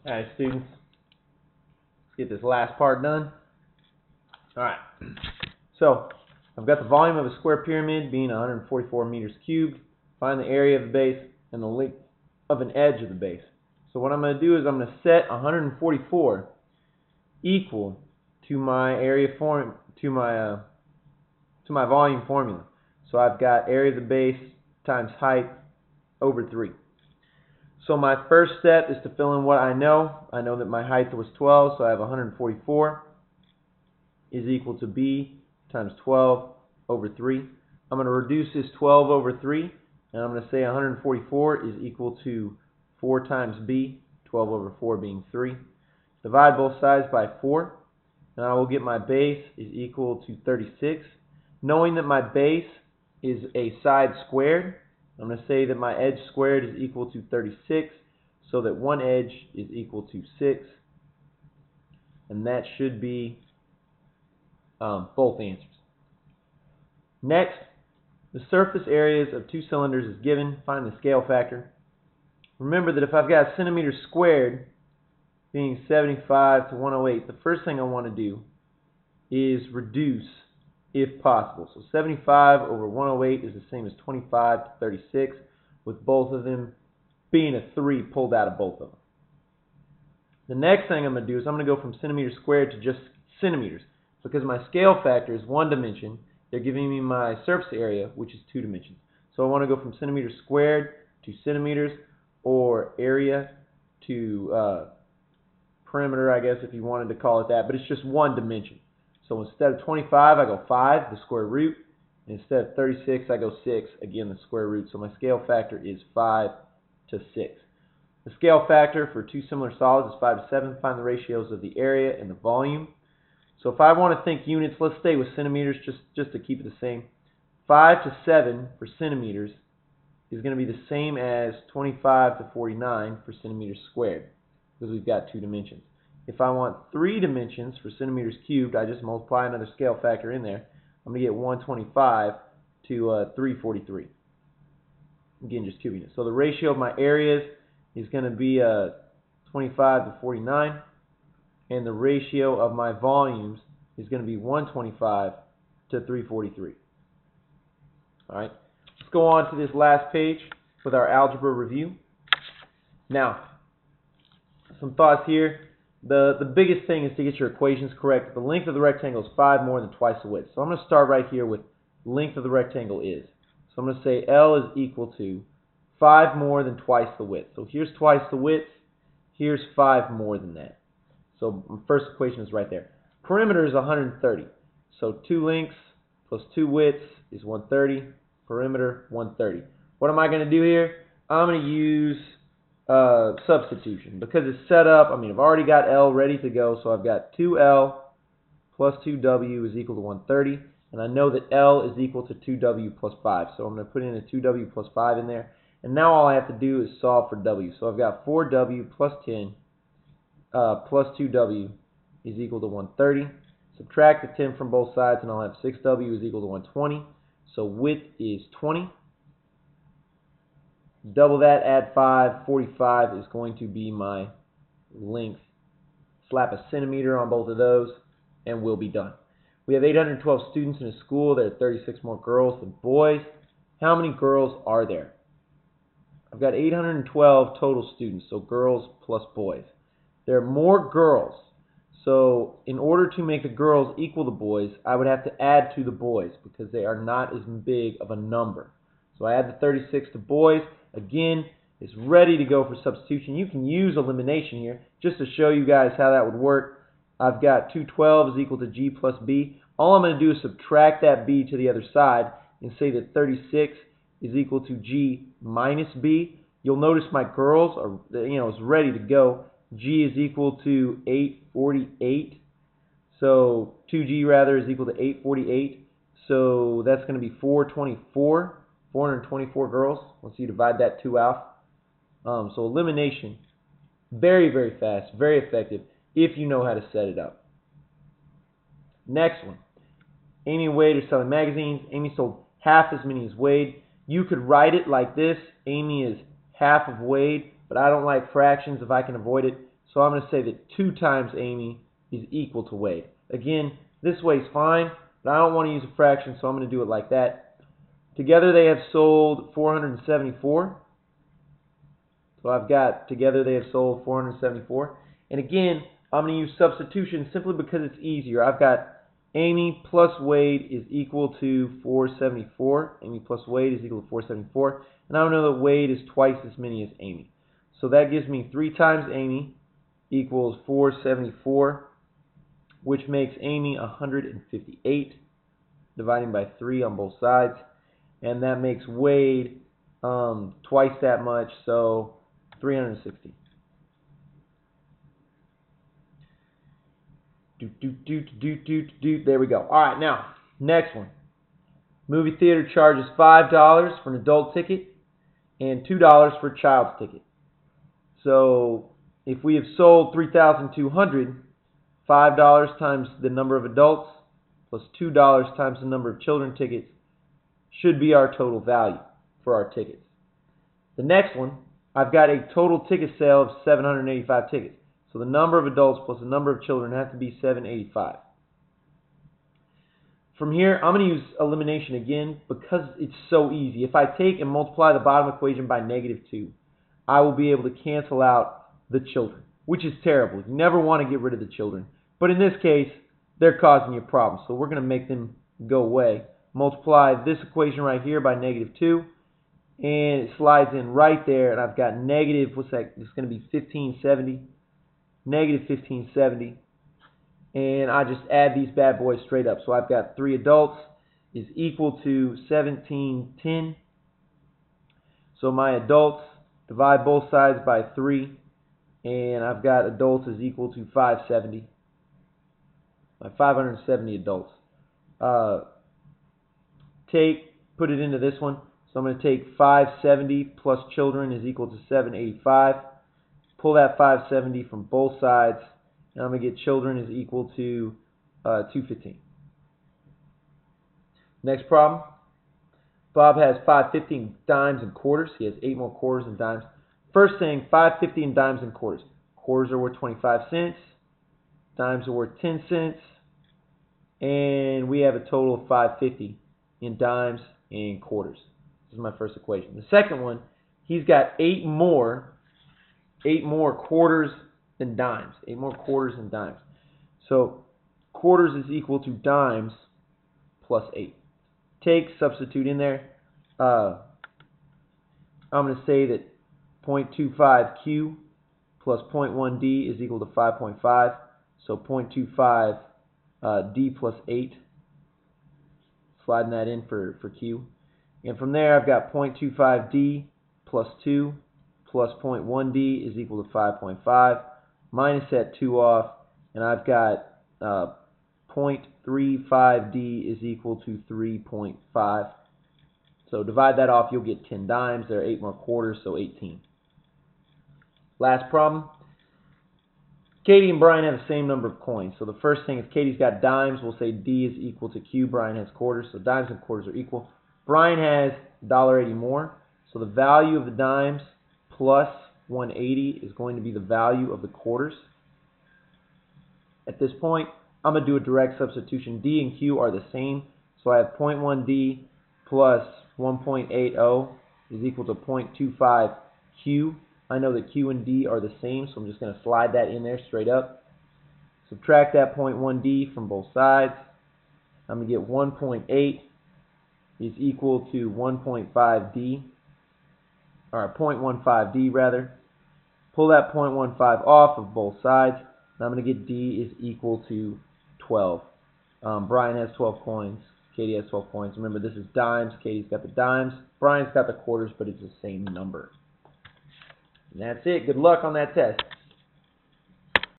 Alright, students, let's get this last part done. Alright, so I've got the volume of a square pyramid being 144 meters cubed. Find the area of the base and the length of an edge of the base. So what I'm going to do is I'm going to set 144 equal to my my volume formula. So I've got area of the base times height over 3. So my first step is to fill in what I know. I know that my height was 12, so I have 144 is equal to b times 12 over 3. I'm going to reduce this 12 over 3, and I'm going to say 144 is equal to 4 times b, 12 over 4 being 3. Divide both sides by 4, and I will get my base is equal to 36. Knowing that my base is a side squared, I'm going to say that my edge squared is equal to 36, so that one edge is equal to 6, and that should be both answers. Next, the surface areas of two cylinders is given. Find the scale factor. Remember that if I've got centimeters squared being 75 to 108, the first thing I want to do is reduce if possible. So 75 over 108 is the same as 25 to 36, with both of them being a 3 pulled out of both of them. The next thing I'm going to do is I'm going to go from centimeters squared to just centimeters. Because my scale factor is 1 dimension, they're giving me my surface area, which is 2 dimensions. So I want to go from centimeters squared to centimeters, or area to perimeter, I guess, if you wanted to call it that. But it's just 1 dimension. So instead of 25, I go 5, the square root. And instead of 36, I go 6, again, the square root. So my scale factor is 5 to 6. The scale factor for two similar solids is 5 to 7. Find the ratios of the area and the volume. So if I want to think units, let's stay with centimeters just to keep it the same. 5 to 7 for centimeters is going to be the same as 25 to 49 for centimeters squared, because we've got 2 dimensions. If I want 3 dimensions for centimeters cubed, I just multiply another scale factor in there. I'm going to get 125 to 343. Again, just cubing it. So the ratio of my areas is going to be 25 to 49. And the ratio of my volumes is going to be 125 to 343. Alright, let's go on to this last page with our algebra review. Now, some thoughts here. The biggest thing is to get your equations correct. The length of the rectangle is 5 more than twice the width. So I'm going to start right here with length of the rectangle is. So I'm going to say L is equal to 5 more than twice the width. So here's twice the width. Here's 5 more than that. So my first equation is right there. Perimeter is 130. So 2 lengths plus 2 widths is 130. Perimeter, 130. What am I going to do here? I'm going to use substitution. Because it's set up, I've already got L ready to go. So I've got 2L plus 2W is equal to 130. And I know that L is equal to 2W plus 5. So I'm going to put in a 2W plus 5 in there. And now all I have to do is solve for W. So I've got 4W plus 10 plus 2W is equal to 130. Subtract the 10 from both sides and I'll have 6W is equal to 120. So width is 20. Double that, add 5, 45 is going to be my length. Slap a centimeter on both of those and we'll be done. We have 812 students in a school. There are 36 more girls than boys. How many girls are there? I've got 812 total students, so girls plus boys. There are more girls, so in order to make the girls equal the boys, I would have to add to the boys because they are not as big of a number. So I add the 36 to boys. Again, it's ready to go for substitution. You can use elimination here just to show you guys how that would work. I've got 212 is equal to G plus B. All I'm going to do is subtract that B to the other side and say that 36 is equal to G minus B. You'll notice my girls are, is ready to go. G is equal to 848. So 2G rather is equal to 848. So that's going to be 424 girls. Once you divide that 2 out. So elimination, very, very fast, very effective if you know how to set it up. Next one. Amy and Wade are selling magazines. Amy sold half as many as Wade. You could write it like this. Amy is half of Wade, but I don't like fractions if I can avoid it. So I'm going to say that 2 times Amy is equal to Wade. Again, this way is fine, but I don't want to use a fraction, so I'm going to do it like that. Together they have sold 474. So I've got together they have sold 474. And again, I'm going to use substitution simply because it's easier. I've got Amy plus Wade is equal to 474. Amy plus Wade is equal to 474. And I know that Wade is twice as many as Amy. So that gives me 3 times Amy equals 474, which makes Amy 158, dividing by 3 on both sides. And that makes Wade twice that much, so 360. There we go. All right, now, next one. Movie theater charges $5 for an adult ticket and $2 for a child's ticket. So if we have sold 3,200, $5 times the number of adults plus $2 times the number of children tickets should be our total value for our tickets. The next one, I've got a total ticket sale of 785 tickets. So the number of adults plus the number of children have to be 785. From here, I'm going to use elimination again because it's so easy. If I take and multiply the bottom equation by -2, I will be able to cancel out the children, which is terrible. You never want to get rid of the children. But in this case, they're causing you problems, so we're going to make them go away. Multiply this equation right here by -2, and it slides in right there, and I've got negative, what's that? It's going to be 1570, negative 1570. And I just add these bad boys straight up. So I've got 3 adults is equal to 1710. So my adults, divide both sides by 3, and I've got adults is equal to 570. My 570 adults. Put it into this one. So I'm going to take 570 plus children is equal to 785. Pull that 570 from both sides. And I'm going to get children is equal to 215. Next problem. Bob has 550 in dimes and quarters. He has 8 more quarters and dimes. First thing, 550 in dimes and quarters. Quarters are worth 25 cents. Dimes are worth 10 cents. And we have a total of 550 in dimes and quarters. This is my first equation. The second one, he's got 8 more quarters than dimes. 8 more quarters than dimes. So quarters is equal to dimes plus 8. Substitute in there. I'm going to say that 0.25Q plus 0.1D is equal to 5.5. So 0.25 D plus 8. Sliding that in for Q. And from there I've got 0.25D plus 2 plus 0.1D is equal to 5.5. Minus that 2 off, and I've got 0.35D is equal to 3.5. So divide that off, you'll get 10 dimes. There are 8 more quarters, so 18. Last problem. Katie and Brian have the same number of coins. So the first thing, if Katie's got dimes, we'll say D is equal to Q. Brian has quarters, so dimes and quarters are equal. Brian has $1.80 more, so the value of the dimes plus 180 is going to be the value of the quarters. At this point, I'm going to do a direct substitution. D and Q are the same, so I have 0.1D plus 1.80 is equal to 0.25 Q. I know that Q and D are the same, so I'm just going to slide that in there straight up. Subtract that 0.1D from both sides. I'm going to get 1.8 is equal to 1.5D, or 0.15D rather. Pull that 0.15 off of both sides, and I'm going to get D is equal to 12. Brian has 12 coins. Katie has 12 coins. Remember, this is dimes. Katie's got the dimes. Brian's got the quarters, but it's the same number. And that's it. Good luck on that test.